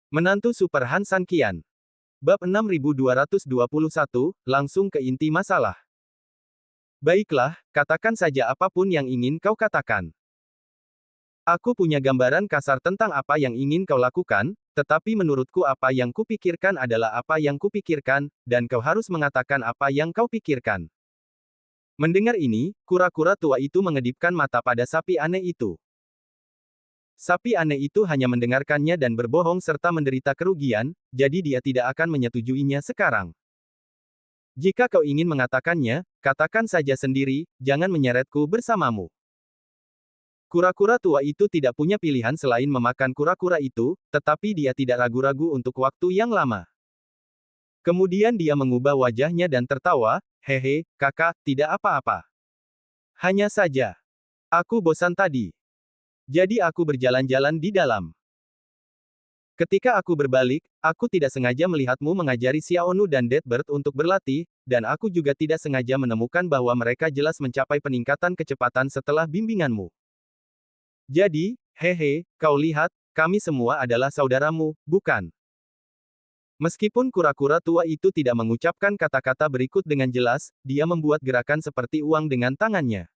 Menantu Super Han San Qian. Bab 6221, langsung ke inti masalah. Baiklah, katakan saja apapun yang ingin kau katakan. Aku punya gambaran kasar tentang apa yang ingin kau lakukan, tetapi menurutku apa yang kupikirkan adalah apa yang kupikirkan, dan kau harus mengatakan apa yang kau pikirkan. Mendengar ini, kura-kura tua itu mengedipkan mata pada sapi aneh itu. Sapi aneh itu hanya mendengarkannya dan berbohong serta menderita kerugian, jadi dia tidak akan menyetujuinya sekarang. Jika kau ingin mengatakannya, katakan saja sendiri, jangan menyeretku bersamamu. Kura-kura tua itu tidak punya pilihan selain memakan kura-kura itu, tetapi dia tidak ragu-ragu untuk waktu yang lama. Kemudian dia mengubah wajahnya dan tertawa, hehe, kakak, tidak apa-apa. Hanya saja, aku bosan tadi. Jadi aku berjalan-jalan di dalam. Ketika aku berbalik, aku tidak sengaja melihatmu mengajari Xiaonu dan Deadbird untuk berlatih, dan aku juga tidak sengaja menemukan bahwa mereka jelas mencapai peningkatan kecepatan setelah bimbinganmu. Jadi, hehe, kau lihat, kami semua adalah saudaramu, bukan? Meskipun kura-kura tua itu tidak mengucapkan kata-kata berikut dengan jelas, dia membuat gerakan seperti uang dengan tangannya.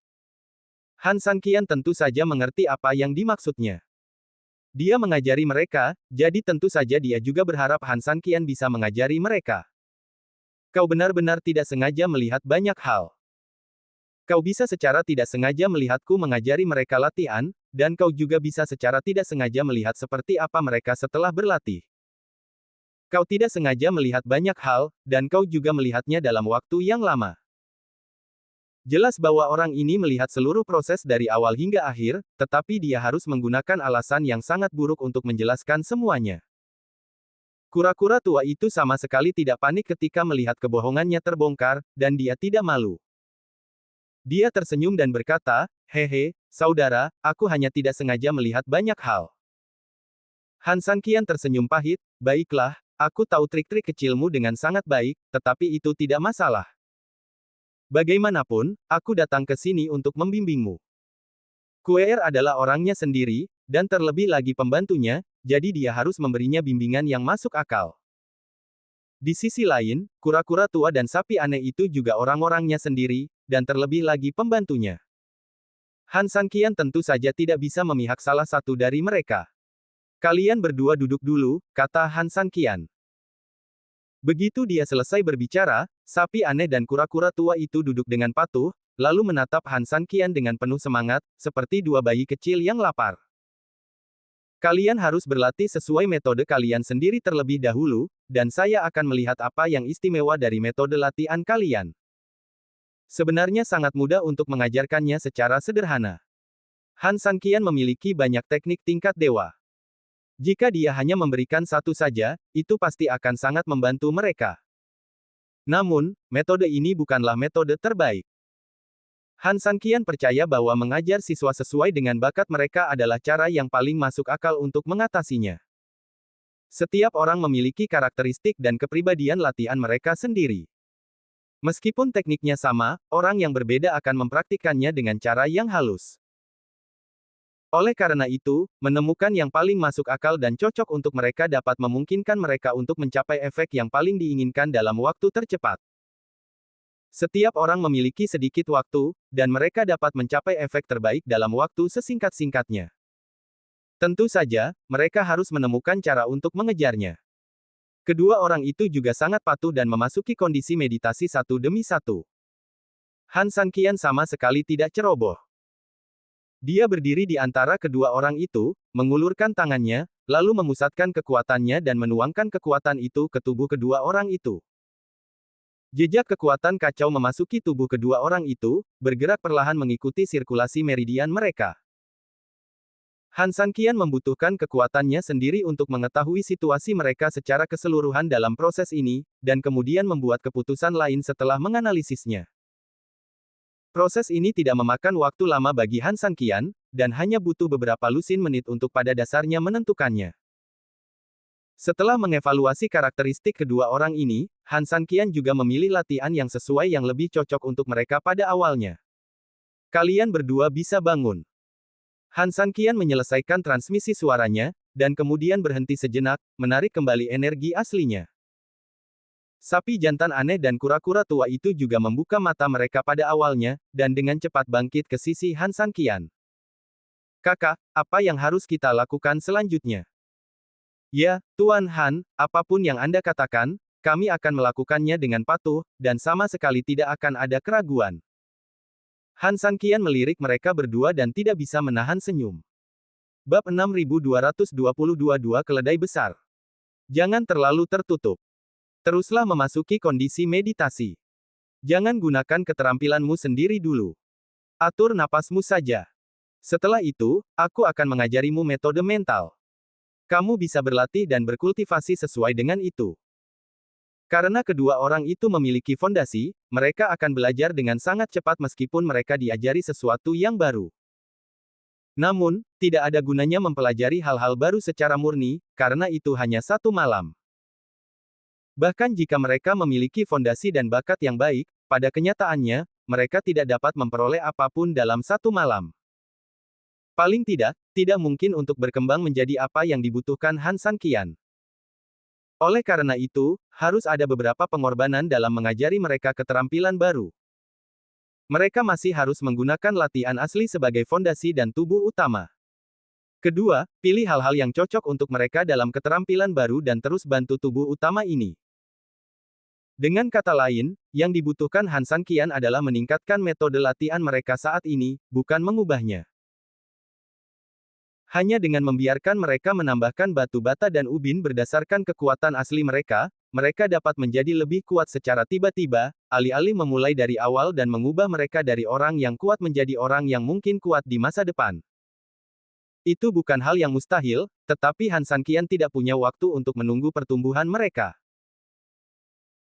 Han San Qian tentu saja mengerti apa yang dimaksudnya. Dia mengajari mereka, jadi tentu saja dia juga berharap Han San Qian bisa mengajari mereka. Kau benar-benar tidak sengaja melihat banyak hal. Kau bisa secara tidak sengaja melihatku mengajari mereka latihan, dan kau juga bisa secara tidak sengaja melihat seperti apa mereka setelah berlatih. Kau tidak sengaja melihat banyak hal, dan kau juga melihatnya dalam waktu yang lama. Jelas bahwa orang ini melihat seluruh proses dari awal hingga akhir, tetapi dia harus menggunakan alasan yang sangat buruk untuk menjelaskan semuanya. Kura-kura tua itu sama sekali tidak panik ketika melihat kebohongannya terbongkar, dan dia tidak malu. Dia tersenyum dan berkata, hehe, saudara, aku hanya tidak sengaja melihat banyak hal. Han San Qian tersenyum pahit, baiklah, aku tahu trik-trik kecilmu dengan sangat baik, tetapi itu tidak masalah. Bagaimanapun, aku datang ke sini untuk membimbingmu. Kueer adalah orangnya sendiri, dan terlebih lagi pembantunya, jadi dia harus memberinya bimbingan yang masuk akal. Di sisi lain, kura-kura tua dan sapi aneh itu juga orang-orangnya sendiri, dan terlebih lagi pembantunya. Han San Qian tentu saja tidak bisa memihak salah satu dari mereka. Kalian berdua duduk dulu, kata Han San Qian. Begitu dia selesai berbicara, sapi aneh dan kura-kura tua itu duduk dengan patuh, lalu menatap Han San Qian dengan penuh semangat, seperti dua bayi kecil yang lapar. Kalian harus berlatih sesuai metode kalian sendiri terlebih dahulu, dan saya akan melihat apa yang istimewa dari metode latihan kalian. Sebenarnya sangat mudah untuk mengajarkannya secara sederhana. Han San Qian memiliki banyak teknik tingkat dewa. Jika dia hanya memberikan satu saja, itu pasti akan sangat membantu mereka. Namun, metode ini bukanlah metode terbaik. Han San Qian percaya bahwa mengajar siswa sesuai dengan bakat mereka adalah cara yang paling masuk akal untuk mengatasinya. Setiap orang memiliki karakteristik dan kepribadian latihan mereka sendiri. Meskipun tekniknya sama, orang yang berbeda akan mempraktikkannya dengan cara yang halus. Oleh karena itu, menemukan yang paling masuk akal dan cocok untuk mereka dapat memungkinkan mereka untuk mencapai efek yang paling diinginkan dalam waktu tercepat. Setiap orang memiliki sedikit waktu, dan mereka dapat mencapai efek terbaik dalam waktu sesingkat-singkatnya. Tentu saja, mereka harus menemukan cara untuk mengejarnya. Kedua orang itu juga sangat patuh dan memasuki kondisi meditasi satu demi satu. Han San Qian sama sekali tidak ceroboh. Dia berdiri di antara kedua orang itu, mengulurkan tangannya, lalu memusatkan kekuatannya dan menuangkan kekuatan itu ke tubuh kedua orang itu. Jejak kekuatan kacau memasuki tubuh kedua orang itu, bergerak perlahan mengikuti sirkulasi meridian mereka. Han San Qian membutuhkan kekuatannya sendiri untuk mengetahui situasi mereka secara keseluruhan dalam proses ini, dan kemudian membuat keputusan lain setelah menganalisisnya. Proses ini tidak memakan waktu lama bagi Han San Qian, dan hanya butuh beberapa lusin menit untuk pada dasarnya menentukannya. Setelah mengevaluasi karakteristik kedua orang ini, Han San Qian juga memilih latihan yang sesuai yang lebih cocok untuk mereka pada awalnya. Kalian berdua bisa bangun. Han San Qian menyelesaikan transmisi suaranya, dan kemudian berhenti sejenak, menarik kembali energi aslinya. Sapi jantan aneh dan kura-kura tua itu juga membuka mata mereka pada awalnya, dan dengan cepat bangkit ke sisi Han Sanqian. Kakak, apa yang harus kita lakukan selanjutnya? Ya, Tuan Han, apapun yang Anda katakan, kami akan melakukannya dengan patuh, dan sama sekali tidak akan ada keraguan. Han Sanqian melirik mereka berdua dan tidak bisa menahan senyum. Bab 6222 Keledai Besar. Jangan terlalu tertutup. Teruslah memasuki kondisi meditasi. Jangan gunakan keterampilanmu sendiri dulu. Atur napasmu saja. Setelah itu, aku akan mengajarimu metode mental. Kamu bisa berlatih dan berkultivasi sesuai dengan itu. Karena kedua orang itu memiliki fondasi, mereka akan belajar dengan sangat cepat meskipun mereka diajari sesuatu yang baru. Namun, tidak ada gunanya mempelajari hal-hal baru secara murni, karena itu hanya satu malam. Bahkan jika mereka memiliki fondasi dan bakat yang baik, pada kenyataannya, mereka tidak dapat memperoleh apapun dalam satu malam. Paling tidak mungkin untuk berkembang menjadi apa yang dibutuhkan Han Sanqian. Oleh karena itu, harus ada beberapa pengorbanan dalam mengajari mereka keterampilan baru. Mereka masih harus menggunakan latihan asli sebagai fondasi dan tubuh utama. Kedua, pilih hal-hal yang cocok untuk mereka dalam keterampilan baru dan terus bantu tubuh utama ini. Dengan kata lain, yang dibutuhkan Han Sanqian adalah meningkatkan metode latihan mereka saat ini, bukan mengubahnya. Hanya dengan membiarkan mereka menambahkan batu bata dan ubin berdasarkan kekuatan asli mereka, mereka dapat menjadi lebih kuat secara tiba-tiba, alih-alih memulai dari awal dan mengubah mereka dari orang yang kuat menjadi orang yang mungkin kuat di masa depan. Itu bukan hal yang mustahil, tetapi Han Sanqian tidak punya waktu untuk menunggu pertumbuhan mereka.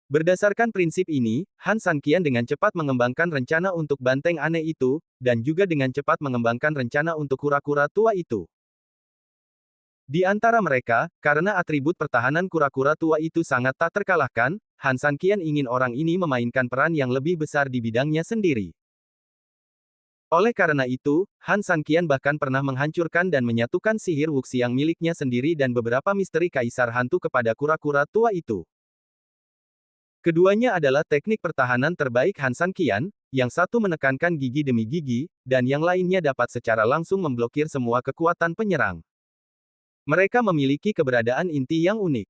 Berdasarkan prinsip ini, Han Sanqian dengan cepat mengembangkan rencana untuk banteng aneh itu, dan juga dengan cepat mengembangkan rencana untuk kura-kura tua itu. Di antara mereka, karena atribut pertahanan kura-kura tua itu sangat tak terkalahkan, Han Sanqian ingin orang ini memainkan peran yang lebih besar di bidangnya sendiri. Oleh karena itu, Han Sanqian bahkan pernah menghancurkan dan menyatukan sihir Wuxiang miliknya sendiri dan beberapa misteri kaisar hantu kepada kura-kura tua itu. Keduanya adalah teknik pertahanan terbaik Han Sanqian, yang satu menekankan gigi demi gigi, dan yang lainnya dapat secara langsung memblokir semua kekuatan penyerang. Mereka memiliki keberadaan inti yang unik.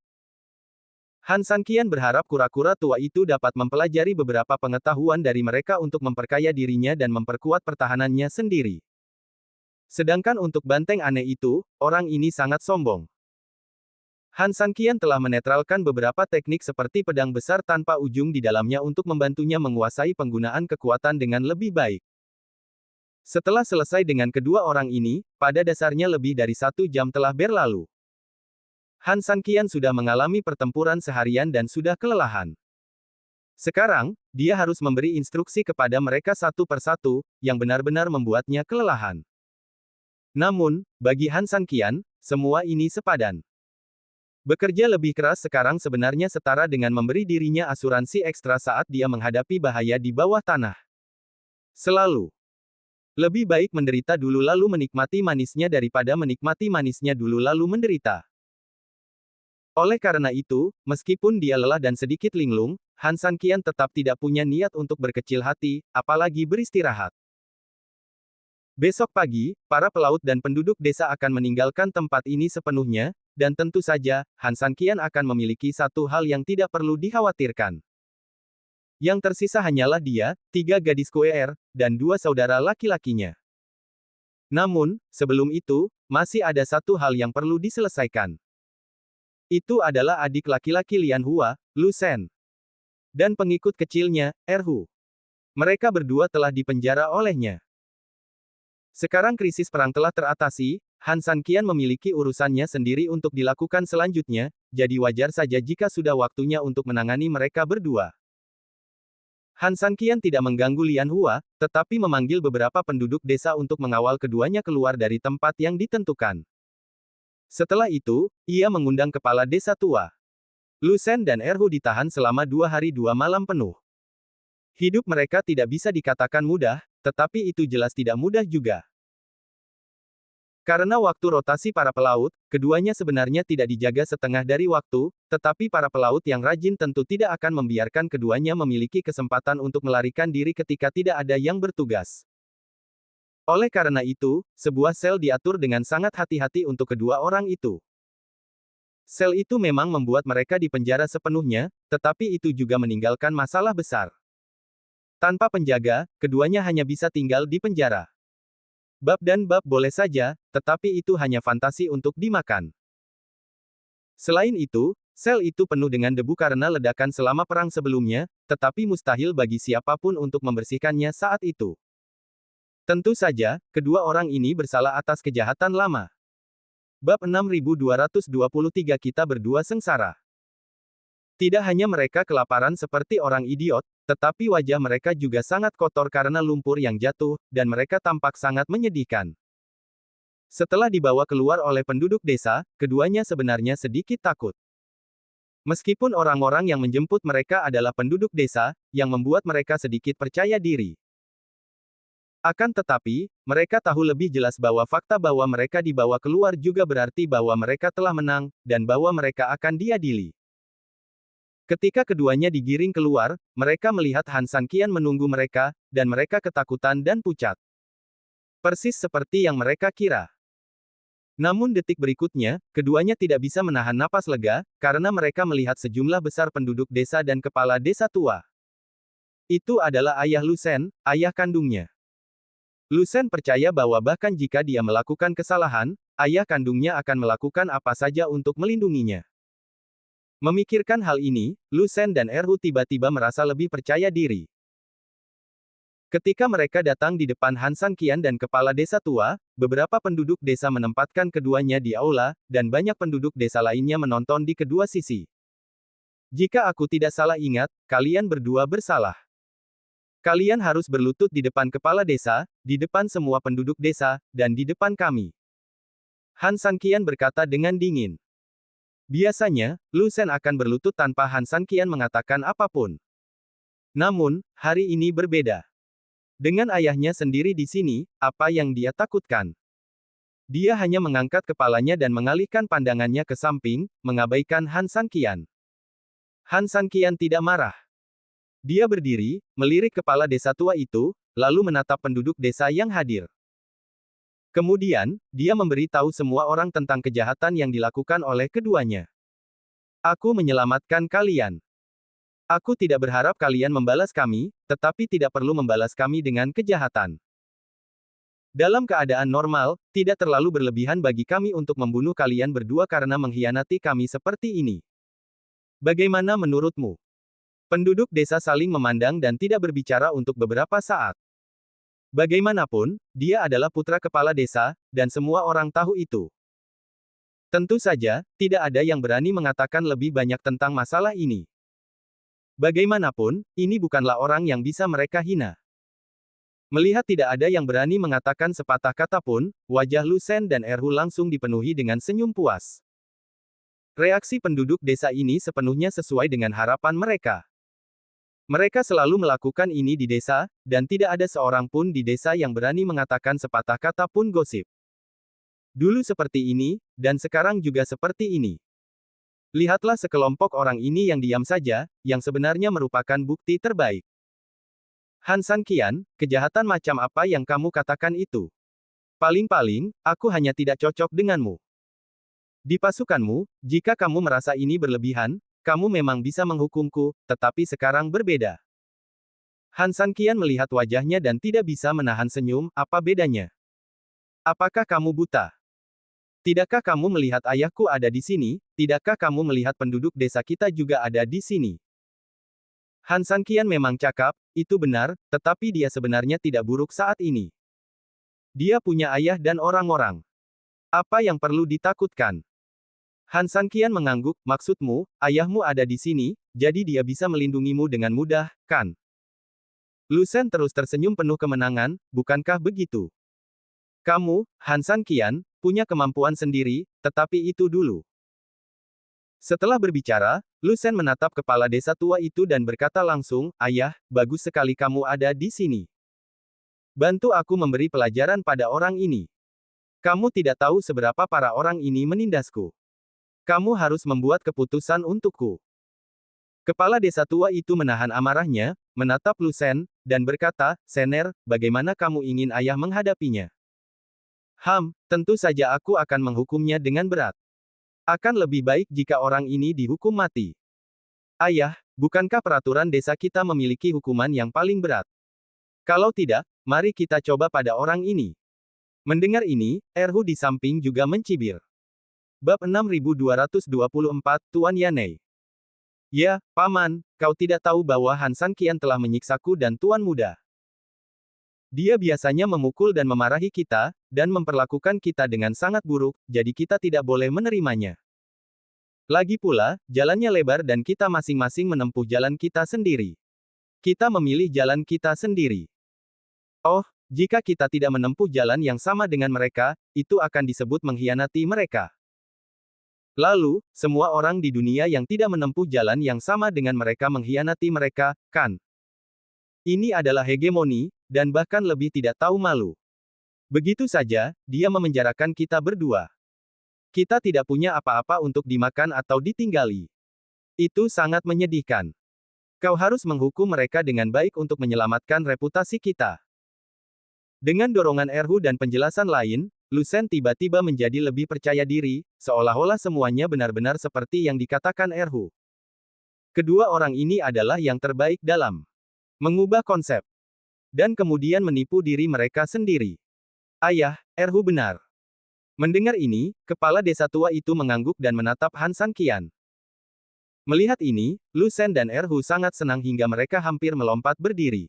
Han Sanqian berharap kura-kura tua itu dapat mempelajari beberapa pengetahuan dari mereka untuk memperkaya dirinya dan memperkuat pertahanannya sendiri. Sedangkan untuk banteng aneh itu, orang ini sangat sombong. Han Sanqian telah menetralkan beberapa teknik seperti pedang besar tanpa ujung di dalamnya untuk membantunya menguasai penggunaan kekuatan dengan lebih baik. Setelah selesai dengan kedua orang ini, pada dasarnya lebih dari 1 jam telah berlalu. Han Sanqian sudah mengalami pertempuran seharian dan sudah kelelahan. Sekarang, dia harus memberi instruksi kepada mereka satu persatu, yang benar-benar membuatnya kelelahan. Namun, bagi Han Sanqian, semua ini sepadan. Bekerja lebih keras sekarang sebenarnya setara dengan memberi dirinya asuransi ekstra saat dia menghadapi bahaya di bawah tanah. Selalu. Lebih baik menderita dulu lalu menikmati manisnya daripada menikmati manisnya dulu lalu menderita. Oleh karena itu, meskipun dia lelah dan sedikit linglung, Han Sanqian tetap tidak punya niat untuk berkecil hati, apalagi beristirahat. Besok pagi, para pelaut dan penduduk desa akan meninggalkan tempat ini sepenuhnya, dan tentu saja, Han Sanqian akan memiliki satu hal yang tidak perlu dikhawatirkan. Yang tersisa hanyalah dia, 3 gadis Kuer, dan 2 saudara laki-lakinya. Namun, sebelum itu, masih ada satu hal yang perlu diselesaikan. Itu adalah adik laki-laki Lian Hua, Lu Shen. Dan pengikut kecilnya, Erhu. Mereka berdua telah dipenjara olehnya. Sekarang krisis perang telah teratasi, Han Sanqian memiliki urusannya sendiri untuk dilakukan selanjutnya, jadi wajar saja jika sudah waktunya untuk menangani mereka berdua. Han Sanqian tidak mengganggu Lian Hua, tetapi memanggil beberapa penduduk desa untuk mengawal keduanya keluar dari tempat yang ditentukan. Setelah itu, ia mengundang kepala desa tua. Lu Shen dan Erhu ditahan selama 2 hari 2 malam penuh. Hidup mereka tidak bisa dikatakan mudah, tetapi itu jelas tidak mudah juga. Karena waktu rotasi para pelaut, keduanya sebenarnya tidak dijaga setengah dari waktu, tetapi para pelaut yang rajin tentu tidak akan membiarkan keduanya memiliki kesempatan untuk melarikan diri ketika tidak ada yang bertugas. Oleh karena itu, sebuah sel diatur dengan sangat hati-hati untuk kedua orang itu. Sel itu memang membuat mereka dipenjara sepenuhnya, tetapi itu juga meninggalkan masalah besar. Tanpa penjaga, keduanya hanya bisa tinggal di penjara. Bab dan bab boleh saja, tetapi itu hanya fantasi untuk dimakan. Selain itu, sel itu penuh dengan debu karena ledakan selama perang sebelumnya, tetapi mustahil bagi siapapun untuk membersihkannya saat itu. Tentu saja, kedua orang ini bersalah atas kejahatan lama. Bab 6223 Kita berdua sengsara. Tidak hanya mereka kelaparan seperti orang idiot, tetapi wajah mereka juga sangat kotor karena lumpur yang jatuh, dan mereka tampak sangat menyedihkan. Setelah dibawa keluar oleh penduduk desa, keduanya sebenarnya sedikit takut. Meskipun orang-orang yang menjemput mereka adalah penduduk desa, yang membuat mereka sedikit percaya diri. Akan tetapi, mereka tahu lebih jelas bahwa fakta bahwa mereka dibawa keluar juga berarti bahwa mereka telah menang, dan bahwa mereka akan diadili. Ketika keduanya digiring keluar, mereka melihat Han San Qian menunggu mereka, dan mereka ketakutan dan pucat. Persis seperti yang mereka kira. Namun detik berikutnya, keduanya tidak bisa menahan napas lega, karena mereka melihat sejumlah besar penduduk desa dan kepala desa tua. Itu adalah ayah Lu Shen, ayah kandungnya. Lu Shen percaya bahwa bahkan jika dia melakukan kesalahan, ayah kandungnya akan melakukan apa saja untuk melindunginya. Memikirkan hal ini, Lu Shen dan Erhu tiba-tiba merasa lebih percaya diri. Ketika mereka datang di depan Han San Qian dan kepala desa tua, beberapa penduduk desa menempatkan keduanya di aula, dan banyak penduduk desa lainnya menonton di kedua sisi. Jika aku tidak salah ingat, kalian berdua bersalah. Kalian harus berlutut di depan kepala desa, di depan semua penduduk desa, dan di depan kami. Han San Qian berkata dengan dingin. Biasanya, Lu Shen akan berlutut tanpa Han San Qian mengatakan apapun. Namun, hari ini berbeda. Dengan ayahnya sendiri di sini, apa yang dia takutkan? Dia hanya mengangkat kepalanya dan mengalihkan pandangannya ke samping, mengabaikan Han San Qian. Han San Qian tidak marah. Dia berdiri, melirik kepala desa tua itu, lalu menatap penduduk desa yang hadir. Kemudian, dia memberi tahu semua orang tentang kejahatan yang dilakukan oleh keduanya. Aku menyelamatkan kalian. Aku tidak berharap kalian membalas kami, tetapi tidak perlu membalas kami dengan kejahatan. Dalam keadaan normal, tidak terlalu berlebihan bagi kami untuk membunuh kalian berdua karena mengkhianati kami seperti ini. Bagaimana menurutmu? Penduduk desa saling memandang dan tidak berbicara untuk beberapa saat. Bagaimanapun, dia adalah putra kepala desa, dan semua orang tahu itu. Tentu saja, tidak ada yang berani mengatakan lebih banyak tentang masalah ini. Bagaimanapun, ini bukanlah orang yang bisa mereka hina. Melihat tidak ada yang berani mengatakan sepatah kata pun, wajah Lu Shen dan Erhu langsung dipenuhi dengan senyum puas. Reaksi penduduk desa ini sepenuhnya sesuai dengan harapan mereka. Mereka selalu melakukan ini di desa, dan tidak ada seorang pun di desa yang berani mengatakan sepatah kata pun gosip. Dulu seperti ini, dan sekarang juga seperti ini. Lihatlah sekelompok orang ini yang diam saja, yang sebenarnya merupakan bukti terbaik. Han San Qian, kejahatan macam apa yang kamu katakan itu? Paling-paling, aku hanya tidak cocok denganmu. Di pasukanmu, jika kamu merasa ini berlebihan, kamu memang bisa menghukumku, tetapi sekarang berbeda. Han San Qian melihat wajahnya dan tidak bisa menahan senyum, apa bedanya? Apakah kamu buta? Tidakkah kamu melihat ayahku ada di sini? Tidakkah kamu melihat penduduk desa kita juga ada di sini? Han San Qian memang cakap, itu benar, tetapi dia sebenarnya tidak buruk saat ini. Dia punya ayah dan orang-orang. Apa yang perlu ditakutkan? Han San Qian mengangguk, maksudmu, ayahmu ada di sini, jadi dia bisa melindungimu dengan mudah, kan? Lu Shen terus tersenyum penuh kemenangan, bukankah begitu? Kamu, Han San Qian, punya kemampuan sendiri, tetapi itu dulu. Setelah berbicara, Lu Shen menatap kepala desa tua itu dan berkata langsung, ayah, bagus sekali kamu ada di sini. Bantu aku memberi pelajaran pada orang ini. Kamu tidak tahu seberapa para orang ini menindasku. Kamu harus membuat keputusan untukku. Kepala desa tua itu menahan amarahnya, menatap Lu Shen, dan berkata, Sener, bagaimana kamu ingin ayah menghadapinya? Tentu saja aku akan menghukumnya dengan berat. Akan lebih baik jika orang ini dihukum mati. Ayah, bukankah peraturan desa kita memiliki hukuman yang paling berat? Kalau tidak, mari kita coba pada orang ini. Mendengar ini, Erhu di samping juga mencibir. Bab 6224, Tuan Yanei. Ya, Paman, kau tidak tahu bahwa Han San Qian telah menyiksaku dan Tuan Muda. Dia biasanya memukul dan memarahi kita, dan memperlakukan kita dengan sangat buruk, jadi kita tidak boleh menerimanya. Lagi pula, jalannya lebar dan kita masing-masing menempuh jalan kita sendiri. Kita memilih jalan kita sendiri. Oh, jika kita tidak menempuh jalan yang sama dengan mereka, itu akan disebut mengkhianati mereka. Lalu, semua orang di dunia yang tidak menempuh jalan yang sama dengan mereka mengkhianati mereka, kan? Ini adalah hegemoni, dan bahkan lebih tidak tahu malu. Begitu saja, dia memenjarakan kita berdua. Kita tidak punya apa-apa untuk dimakan atau ditinggali. Itu sangat menyedihkan. Kau harus menghukum mereka dengan baik untuk menyelamatkan reputasi kita. Dengan dorongan Erhu dan penjelasan lain, Lu Shen tiba-tiba menjadi lebih percaya diri, seolah-olah semuanya benar-benar seperti yang dikatakan Erhu. Kedua orang ini adalah yang terbaik dalam mengubah konsep, dan kemudian menipu diri mereka sendiri. Ayah, Erhu benar. Mendengar ini, kepala desa tua itu mengangguk dan menatap Han San Qian. Melihat ini, Lu Shen dan Erhu sangat senang hingga mereka hampir melompat berdiri.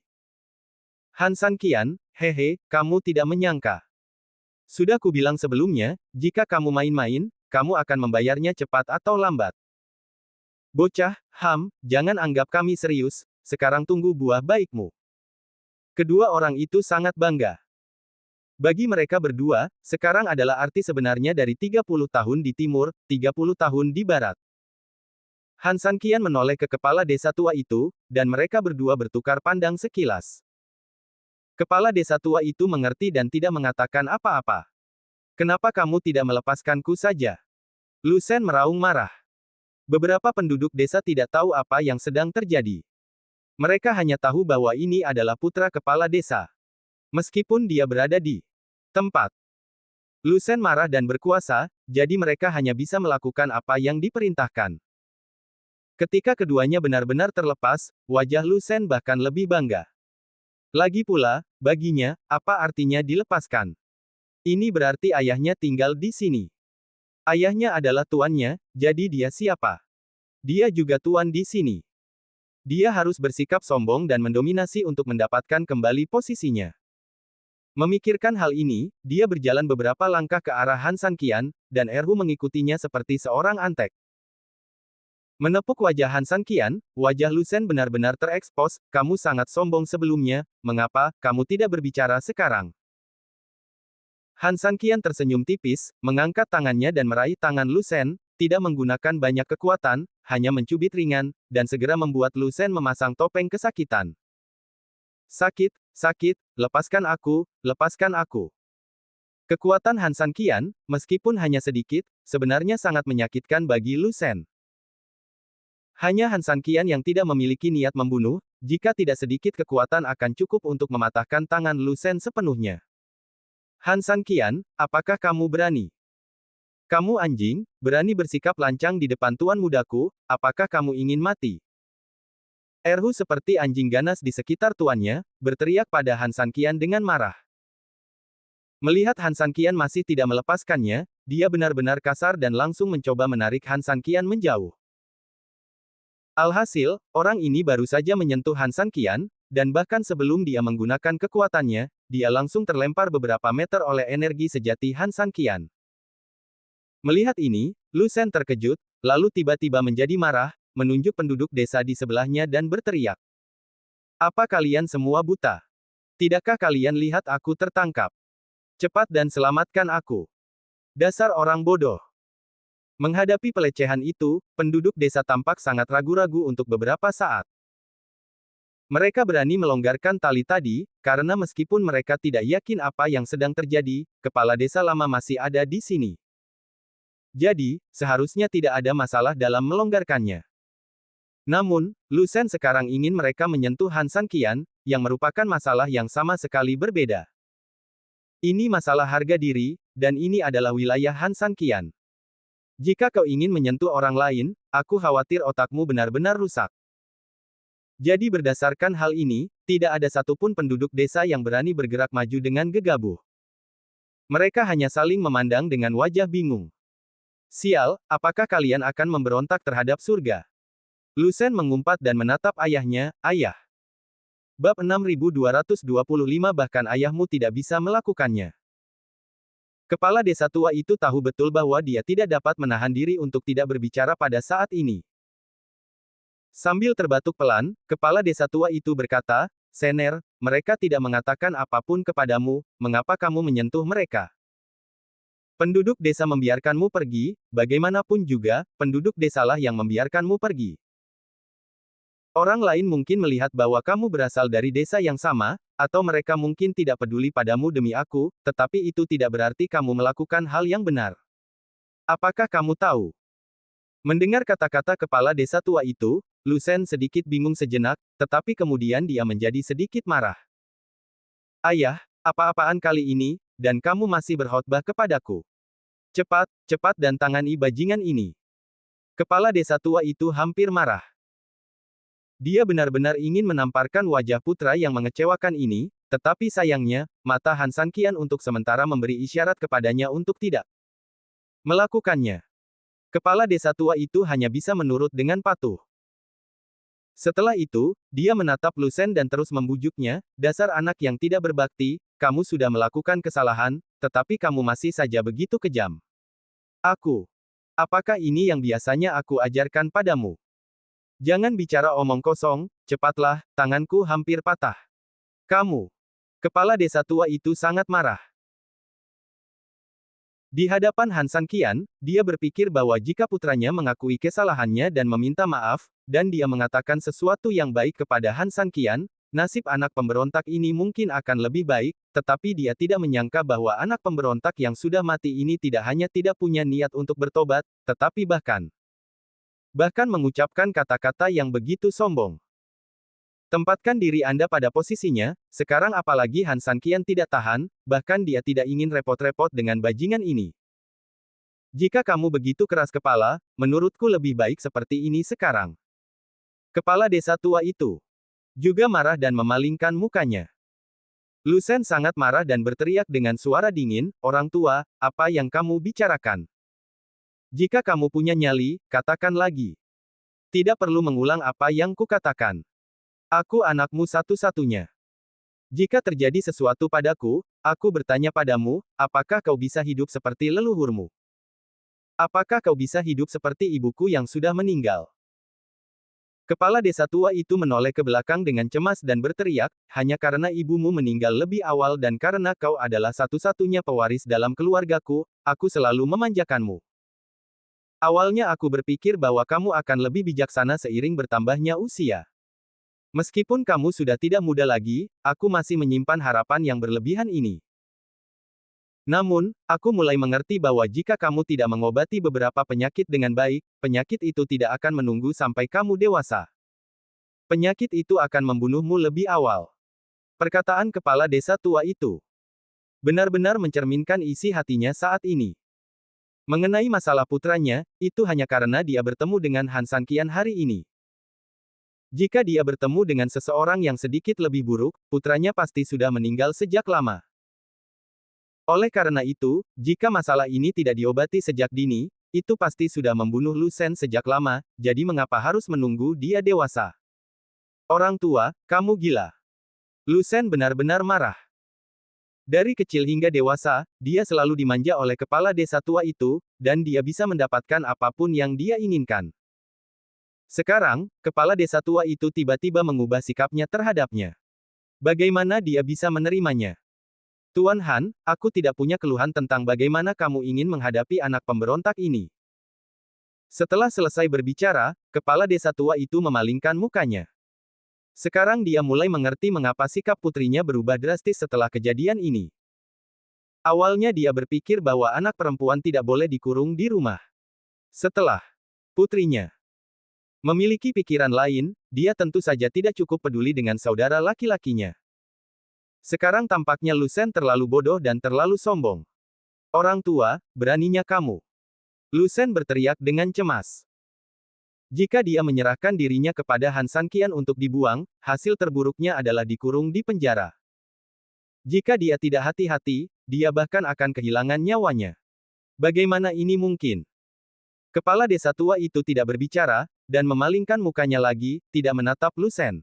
Han San Qian, hehe, kamu tidak menyangka. Sudah kubilang sebelumnya, jika kamu main-main, kamu akan membayarnya cepat atau lambat. Bocah, jangan anggap kami serius, sekarang tunggu buah baikmu. Kedua orang itu sangat bangga. Bagi mereka berdua, sekarang adalah arti sebenarnya dari 30 tahun di timur, 30 tahun di barat. Han San Qian menoleh ke kepala desa tua itu, dan mereka berdua bertukar pandang sekilas. Kepala desa tua itu mengerti dan tidak mengatakan apa-apa. Kenapa kamu tidak melepaskanku saja? Lu Shen meraung marah. Beberapa penduduk desa tidak tahu apa yang sedang terjadi. Mereka hanya tahu bahwa ini adalah putra kepala desa. Meskipun dia berada di tempat. Lu Shen marah dan berkuasa, jadi mereka hanya bisa melakukan apa yang diperintahkan. Ketika keduanya benar-benar terlepas, wajah Lu Shen bahkan lebih bangga. Lagi pula, baginya, apa artinya dilepaskan? Ini berarti ayahnya tinggal di sini. Ayahnya adalah tuannya, jadi dia siapa? Dia juga tuan di sini. Dia harus bersikap sombong dan mendominasi untuk mendapatkan kembali posisinya. Memikirkan hal ini, dia berjalan beberapa langkah ke arah Han San Qian, dan Erhu mengikutinya seperti seorang antek. Menepuk wajah Han San Qian, wajah Lu Shen benar-benar terekspos, kamu sangat sombong sebelumnya, mengapa kamu tidak berbicara sekarang? Han San Qian tersenyum tipis, mengangkat tangannya dan meraih tangan Lu Shen, tidak menggunakan banyak kekuatan, hanya mencubit ringan, dan segera membuat Lu Shen memasang topeng kesakitan. Sakit, lepaskan aku, lepaskan aku. Kekuatan Han San Qian, meskipun hanya sedikit, sebenarnya sangat menyakitkan bagi Lu Shen. Hanya Han San Qian yang tidak memiliki niat membunuh, jika tidak sedikit kekuatan akan cukup untuk mematahkan tangan Lu Shen sepenuhnya. Han San Qian, apakah kamu berani? Kamu anjing, berani bersikap lancang di depan tuan mudaku, apakah kamu ingin mati? Erhu seperti anjing ganas di sekitar tuannya, berteriak pada Han San Qian dengan marah. Melihat Han San Qian masih tidak melepaskannya, dia benar-benar kasar dan langsung mencoba menarik Han San Qian menjauh. Alhasil, orang ini baru saja menyentuh Han San Qian, dan bahkan sebelum dia menggunakan kekuatannya, dia langsung terlempar beberapa meter oleh energi sejati Han San Qian. Melihat ini, Lu Shen terkejut, lalu tiba-tiba menjadi marah, menunjuk penduduk desa di sebelahnya dan berteriak. Apa kalian semua buta? Tidakkah kalian lihat aku tertangkap? Cepat dan selamatkan aku. Dasar orang bodoh. Menghadapi pelecehan itu, penduduk desa tampak sangat ragu-ragu untuk beberapa saat. Mereka berani melonggarkan tali tadi, karena meskipun mereka tidak yakin apa yang sedang terjadi, kepala desa lama masih ada di sini. Jadi, seharusnya tidak ada masalah dalam melonggarkannya. Namun, Lu Shen sekarang ingin mereka menyentuh Han San Qian, yang merupakan masalah yang sama sekali berbeda. Ini masalah harga diri, dan ini adalah wilayah Han San Qian. Jika kau ingin menyentuh orang lain, aku khawatir otakmu benar-benar rusak. Jadi berdasarkan hal ini, tidak ada satupun penduduk desa yang berani bergerak maju dengan gegabah. Mereka hanya saling memandang dengan wajah bingung. Sial, apakah kalian akan memberontak terhadap surga? Lu Shen mengumpat dan menatap ayahnya, ayah. Bab 6225 bahkan ayahmu tidak bisa melakukannya. Kepala desa tua itu tahu betul bahwa dia tidak dapat menahan diri untuk tidak berbicara pada saat ini. Sambil terbatuk pelan, kepala desa tua itu berkata, Sener, mereka tidak mengatakan apapun kepadamu, mengapa kamu menyentuh mereka? Penduduk desa membiarkanmu pergi, bagaimanapun juga, penduduk desalah yang membiarkanmu pergi. Orang lain mungkin melihat bahwa kamu berasal dari desa yang sama, atau mereka mungkin tidak peduli padamu demi aku, tetapi itu tidak berarti kamu melakukan hal yang benar. Apakah kamu tahu? Mendengar kata-kata kepala desa tua itu, Lu Shen sedikit bingung sejenak, tetapi kemudian dia menjadi sedikit marah. Ayah, apa-apaan kali ini, dan kamu masih berkhotbah kepadaku. Cepat, cepat dan tangani bajingan ini. Kepala desa tua itu hampir marah. Dia benar-benar ingin menamparkan wajah putra yang mengecewakan ini, tetapi sayangnya, mata Han San Qian untuk sementara memberi isyarat kepadanya untuk tidak melakukannya. Kepala desa tua itu hanya bisa menurut dengan patuh. Setelah itu, dia menatap Lu Shen dan terus membujuknya, dasar anak yang tidak berbakti, kamu sudah melakukan kesalahan, tetapi kamu masih saja begitu kejam. Apakah ini yang biasanya aku ajarkan padamu? Jangan bicara omong kosong, cepatlah, tanganku hampir patah. Kamu. Kepala desa tua itu sangat marah. Di hadapan Han San Qian, dia berpikir bahwa jika putranya mengakui kesalahannya dan meminta maaf, dan dia mengatakan sesuatu yang baik kepada Han San Qian, nasib anak pemberontak ini mungkin akan lebih baik, tetapi dia tidak menyangka bahwa anak pemberontak yang sudah mati ini tidak hanya tidak punya niat untuk bertobat, tetapi bahkan mengucapkan kata-kata yang begitu sombong. Tempatkan diri Anda pada posisinya, sekarang apalagi Han San Qian tidak tahan, bahkan dia tidak ingin repot-repot dengan bajingan ini. Jika kamu begitu keras kepala, menurutku lebih baik seperti ini sekarang. Kepala desa tua itu juga marah dan memalingkan mukanya. Lu Shen sangat marah dan berteriak dengan suara dingin, orang tua, apa yang kamu bicarakan? Jika kamu punya nyali, katakan lagi. Tidak perlu mengulang apa yang kukatakan. Aku anakmu satu-satunya. Jika terjadi sesuatu padaku, aku bertanya padamu, apakah kau bisa hidup seperti leluhurmu? Apakah kau bisa hidup seperti ibuku yang sudah meninggal? Kepala desa tua itu menoleh ke belakang dengan cemas dan berteriak, hanya karena ibumu meninggal lebih awal dan karena kau adalah satu-satunya pewaris dalam keluargaku, aku selalu memanjakanmu. Awalnya aku berpikir bahwa kamu akan lebih bijaksana seiring bertambahnya usia. Meskipun kamu sudah tidak muda lagi, aku masih menyimpan harapan yang berlebihan ini. Namun, aku mulai mengerti bahwa jika kamu tidak mengobati beberapa penyakit dengan baik, penyakit itu tidak akan menunggu sampai kamu dewasa. Penyakit itu akan membunuhmu lebih awal. Perkataan kepala desa tua itu benar-benar mencerminkan isi hatinya saat ini. Mengenai masalah putranya, itu hanya karena dia bertemu dengan Han San Qian hari ini. Jika dia bertemu dengan seseorang yang sedikit lebih buruk, putranya pasti sudah meninggal sejak lama. Oleh karena itu, jika masalah ini tidak diobati sejak dini, itu pasti sudah membunuh Lu Shen sejak lama, jadi mengapa harus menunggu dia dewasa? Orang tua, kamu gila. Lu Shen benar-benar marah. Dari kecil hingga dewasa, dia selalu dimanja oleh kepala desa tua itu, dan dia bisa mendapatkan apapun yang dia inginkan. Sekarang, kepala desa tua itu tiba-tiba mengubah sikapnya terhadapnya. Bagaimana dia bisa menerimanya? Tuan Han, aku tidak punya keluhan tentang bagaimana kamu ingin menghadapi anak pemberontak ini. Setelah selesai berbicara, kepala desa tua itu memalingkan mukanya. Sekarang dia mulai mengerti mengapa sikap putrinya berubah drastis setelah kejadian ini. Awalnya dia berpikir bahwa anak perempuan tidak boleh dikurung di rumah. Setelah putrinya memiliki pikiran lain, dia tentu saja tidak cukup peduli dengan saudara laki-lakinya. Sekarang tampaknya Lucen terlalu bodoh dan terlalu sombong. Orang tua, beraninya kamu. Lucen berteriak dengan cemas. Jika dia menyerahkan dirinya kepada Han Sanqian untuk dibuang, hasil terburuknya adalah dikurung di penjara. Jika dia tidak hati-hati, dia bahkan akan kehilangan nyawanya. Bagaimana ini mungkin? Kepala desa tua itu tidak berbicara, dan memalingkan mukanya lagi, tidak menatap Lucen.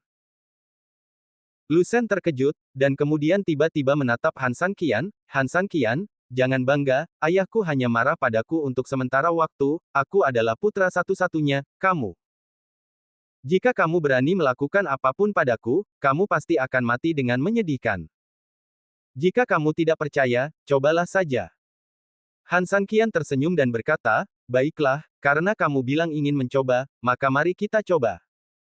Lucen terkejut, dan kemudian tiba-tiba menatap Han Sanqian. Han Sanqian, jangan bangga, ayahku hanya marah padaku untuk sementara waktu, aku adalah putra satu-satunya, kamu. Jika kamu berani melakukan apapun padaku, kamu pasti akan mati dengan menyedihkan. Jika kamu tidak percaya, cobalah saja. Han Sanqian tersenyum dan berkata, baiklah, karena kamu bilang ingin mencoba, maka mari kita coba.